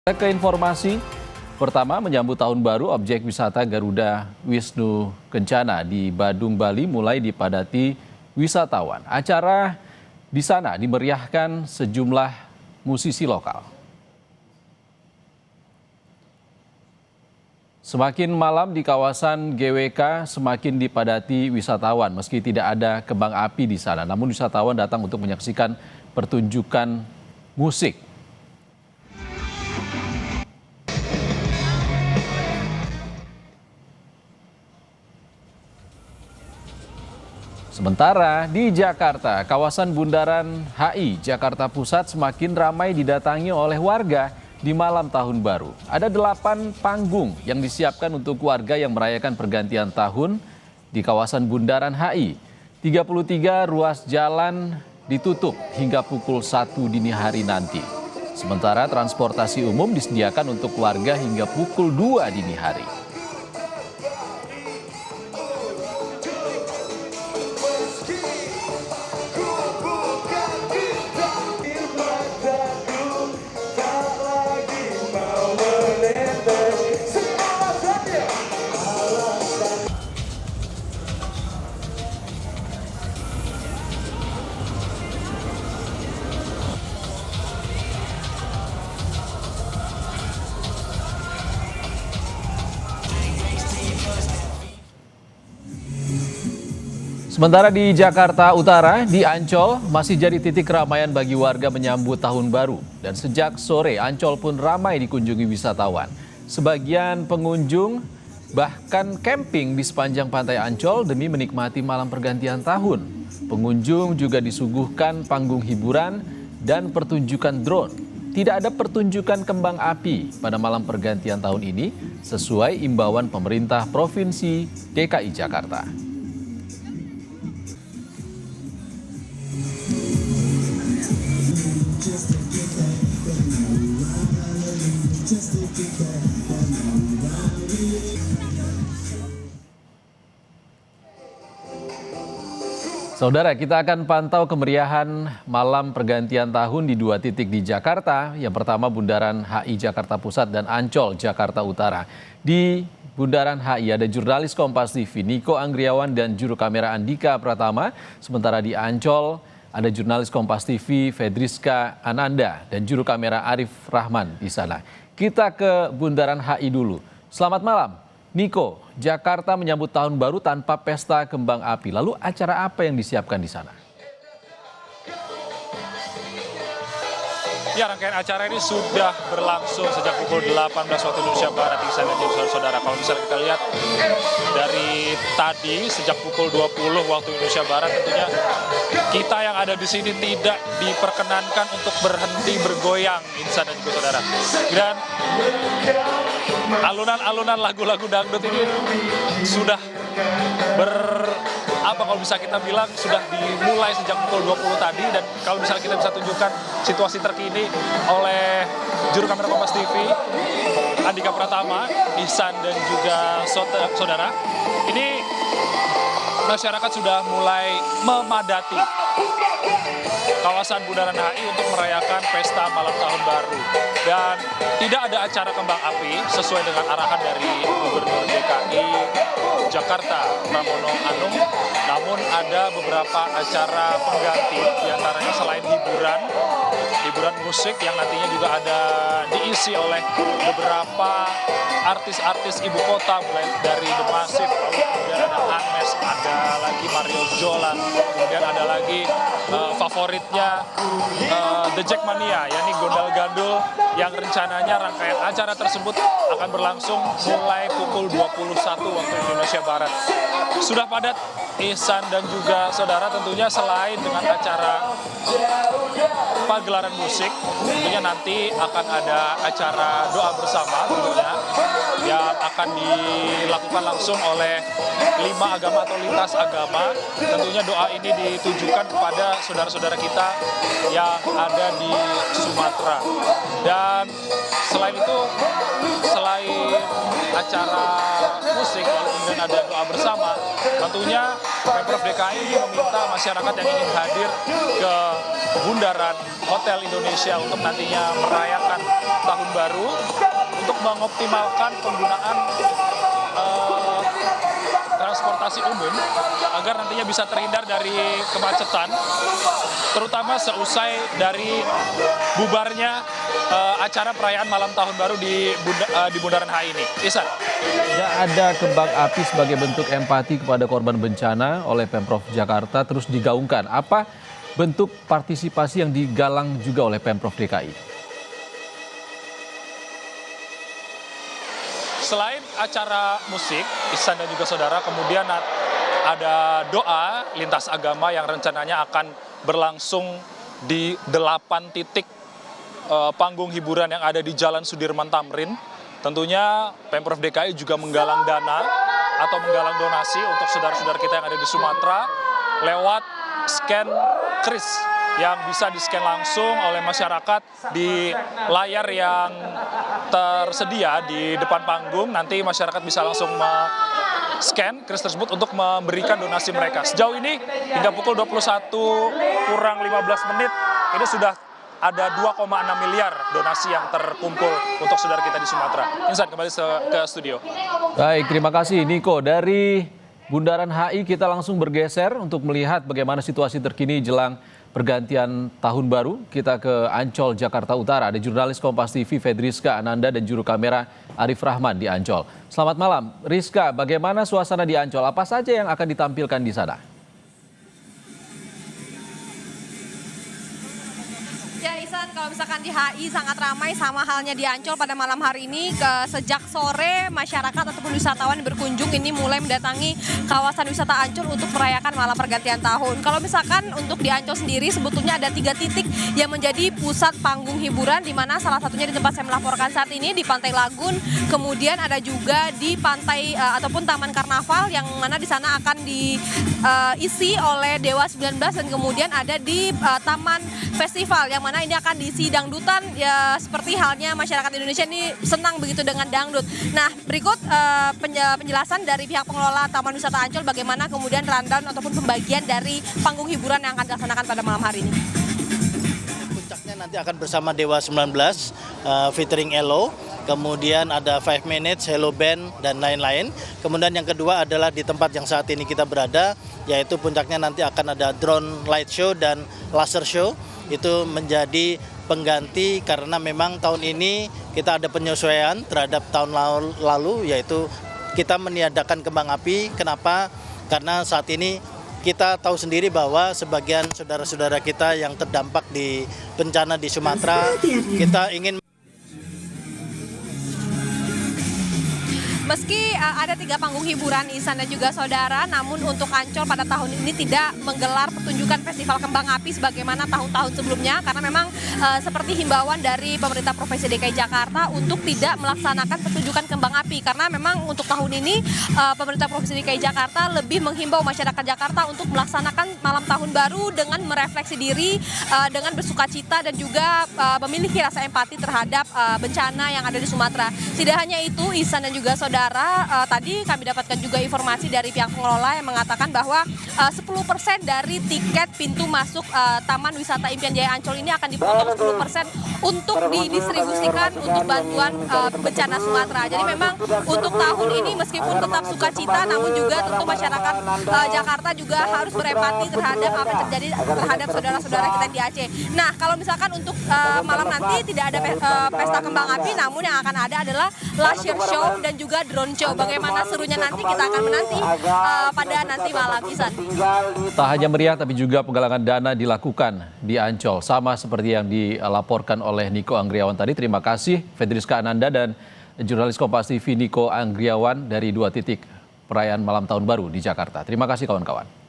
Ke informasi pertama, menyambut tahun baru, objek wisata Garuda Wisnu Kencana di Badung, Bali mulai dipadati wisatawan. Acara di sana dimeriahkan sejumlah musisi lokal. Semakin malam di kawasan GWK semakin dipadati wisatawan meski tidak ada kembang api di sana. Namun wisatawan datang untuk menyaksikan pertunjukan musik. Sementara di Jakarta, kawasan Bundaran HI Jakarta Pusat semakin ramai didatangi oleh warga di malam tahun baru. Ada 8 panggung yang disiapkan untuk warga yang merayakan pergantian tahun di kawasan Bundaran HI. 33 ruas jalan ditutup hingga pukul 1 dini hari nanti. Sementara transportasi umum disediakan untuk warga hingga pukul 2 dini hari. Sementara di Jakarta Utara, di Ancol masih jadi titik keramaian bagi warga menyambut tahun baru. Dan sejak sore, Ancol pun ramai dikunjungi wisatawan. Sebagian pengunjung bahkan camping di sepanjang pantai Ancol demi menikmati malam pergantian tahun. Pengunjung juga disuguhkan panggung hiburan dan pertunjukan drone. Tidak ada pertunjukan kembang api pada malam pergantian tahun ini sesuai imbauan pemerintah Provinsi DKI Jakarta. Saudara, kita akan pantau kemeriahan malam pergantian tahun di 2 titik di Jakarta. Yang pertama Bundaran HI Jakarta Pusat dan Ancol Jakarta Utara. Di Bundaran HI ada jurnalis Kompas TV Niko Anggriawan dan juru kamera Andika Pratama. Sementara di Ancol ada jurnalis Kompas TV Fedriska Ananda dan juru kamera Arif Rahman di sana. Kita ke Bundaran HI dulu. Selamat malam. Niko, Jakarta menyambut tahun baru tanpa pesta kembang api. Lalu acara apa yang disiapkan di sana? Ya, rangkaian acara ini sudah berlangsung sejak pukul 18 waktu Indonesia Barat, Ihsan dan saudara-saudara. Kalau misalnya kita lihat dari tadi sejak pukul 20 waktu Indonesia Barat, tentunya kita yang ada di sini tidak diperkenankan untuk berhenti bergoyang, Ihsan dan juga saudara. Dan alunan-alunan lagu-lagu dangdut ini sudah kalau bisa kita bilang sudah dimulai sejak pukul 20 tadi. Dan kalau misalnya kita bisa tunjukkan situasi terkini oleh juru kamera Kompas TV Andika Pratama, Ihsan dan juga saudara, ini masyarakat sudah mulai memadati kawasan Bundaran HI untuk merayakan pesta malam tahun baru. Dan tidak ada acara kembang api sesuai dengan arahan dari Gubernur DKI Jakarta Pramono Anung. Namun ada beberapa acara pengganti, diantaranya selain hiburan musik yang nantinya juga ada diisi oleh beberapa artis-artis ibu kota, mulai dari The Massive, lalu kemudian ada Anmes, ada lagi Mario Zola, kemudian ada lagi favoritnya The Jackmania, yakni Gondal-Gandul, yang rencananya rangkaian acara tersebut akan berlangsung mulai pukul 21 waktu Indonesia Barat. Sudah padat, Ihsan dan juga saudara, tentunya selain dengan acara pagelaran musik, tentunya nanti akan ada acara doa bersama tentunya yang akan dilakukan langsung oleh 5 agama atau lintas agama. Tentunya doa ini ditujukan kepada saudara-saudara kita yang ada di Sumatera. Dan selain itu, selain acara musik, lalu kemudian ada doa bersama. Tentunya Pemprov DKI meminta masyarakat yang ingin hadir ke Bundaran Hotel Indonesia untuk nantinya merayakan Tahun Baru untuk mengoptimalkan penggunaan transportasi umum agar nantinya bisa terhindar dari kemacetan, terutama seusai dari bubarnya acara perayaan malam tahun baru di Bundaran HI ini. Ihsan. Tidak ada kembang api sebagai bentuk empati kepada korban bencana oleh Pemprov Jakarta terus digaungkan. Apa bentuk partisipasi yang digalang juga oleh Pemprov DKI? Selain acara musik, Ihsan dan juga saudara, kemudian ada doa lintas agama yang rencananya akan berlangsung di 8 titik panggung hiburan yang ada di Jalan Sudirman Tamrin. Tentunya Pemprov DKI juga menggalang dana atau menggalang donasi untuk saudara-saudara kita yang ada di Sumatera lewat scan kris yang bisa di-scan langsung oleh masyarakat di layar yang tersedia di depan panggung. Nanti masyarakat bisa langsung scan kris tersebut untuk memberikan donasi mereka. Sejauh ini hingga pukul 21 kurang 15 menit ini sudah ada 2,6 miliar donasi yang terkumpul untuk saudara kita di Sumatera. Ihsan, kembali ke studio. Baik, terima kasih Niko. Dari Bundaran HI kita langsung bergeser untuk melihat bagaimana situasi terkini jelang pergantian tahun baru. Kita ke Ancol, Jakarta Utara. Ada jurnalis Kompas TV Fedriska Ananda dan juru kamera Arif Rahman di Ancol. Selamat malam, Rizka. Bagaimana suasana di Ancol? Apa saja yang akan ditampilkan di sana? Ya Ihsan, kalau misalkan di HI sangat ramai sama halnya di Ancol pada malam hari ini. Sejak sore masyarakat ataupun wisatawan berkunjung ini mulai mendatangi kawasan wisata Ancol untuk merayakan malam pergantian tahun. Kalau misalkan untuk di Ancol sendiri sebetulnya ada 3 titik yang menjadi pusat panggung hiburan, di mana salah satunya di tempat saya melaporkan saat ini di Pantai Lagun, kemudian ada juga di pantai ataupun Taman Karnaval yang mana di sana akan diisi oleh Dewa 19, dan kemudian ada di Taman Festival yang mana ini akan diisi dangdutan, ya seperti halnya masyarakat Indonesia ini senang begitu dengan dangdut. Nah, berikut penjelasan dari pihak pengelola Taman Wisata Ancol bagaimana kemudian rundown ataupun pembagian dari panggung hiburan yang akan dilaksanakan pada malam hari ini. Puncaknya nanti akan bersama Dewa 19 featuring Elo, kemudian ada 5 Minutes, Hello Band, dan lain-lain. Kemudian yang kedua adalah di tempat yang saat ini kita berada, yaitu puncaknya nanti akan ada drone light show dan laser show. Itu menjadi pengganti karena memang tahun ini kita ada penyesuaian terhadap tahun lalu, yaitu kita meniadakan kembang api. Kenapa? Karena saat ini kita tahu sendiri bahwa sebagian saudara-saudara kita yang terdampak di bencana di Sumatera, kita ingin Meski ada 3 panggung hiburan Ihsan dan juga saudara, namun untuk Ancol pada tahun ini tidak menggelar pertunjukan festival kembang api sebagaimana tahun-tahun sebelumnya, karena memang seperti himbauan dari pemerintah Provinsi DKI Jakarta untuk tidak melaksanakan pertunjukan kembang api, karena memang untuk tahun ini pemerintah Provinsi DKI Jakarta lebih menghimbau masyarakat Jakarta untuk melaksanakan malam tahun baru dengan merefleksi diri, dengan bersukacita dan juga memiliki rasa empati terhadap bencana yang ada di Sumatera. Tidak hanya itu, Ihsan dan juga saudara, tadi kami dapatkan juga informasi dari pihak pengelola yang mengatakan bahwa 10% dari tiket pintu masuk Taman Wisata Impian Jaya Ancol ini akan dipotong 10% untuk didistribusikan untuk bantuan bencana Sumatera. Jadi memang untuk tahun ini meskipun tetap sukacita, namun juga tentu masyarakat Jakarta juga harus berempati terhadap apa yang terjadi terhadap saudara-saudara kita di Aceh. Nah, kalau misalkan untuk malam nanti tidak ada pesta kembang api, namun yang akan ada adalah laser show dan juga drone show. Bagaimana serunya nanti kita akan menanti pada nanti malam, Ihsan. Tak hanya meriah tapi juga penggalangan dana dilakukan di Ancol. Sama seperti yang dilaporkan oleh Niko Anggriawan tadi. Terima kasih Fedriska Ananda dan jurnalis Kompas TV Niko Anggriawan dari 2 titik perayaan malam tahun baru di Jakarta. Terima kasih kawan-kawan.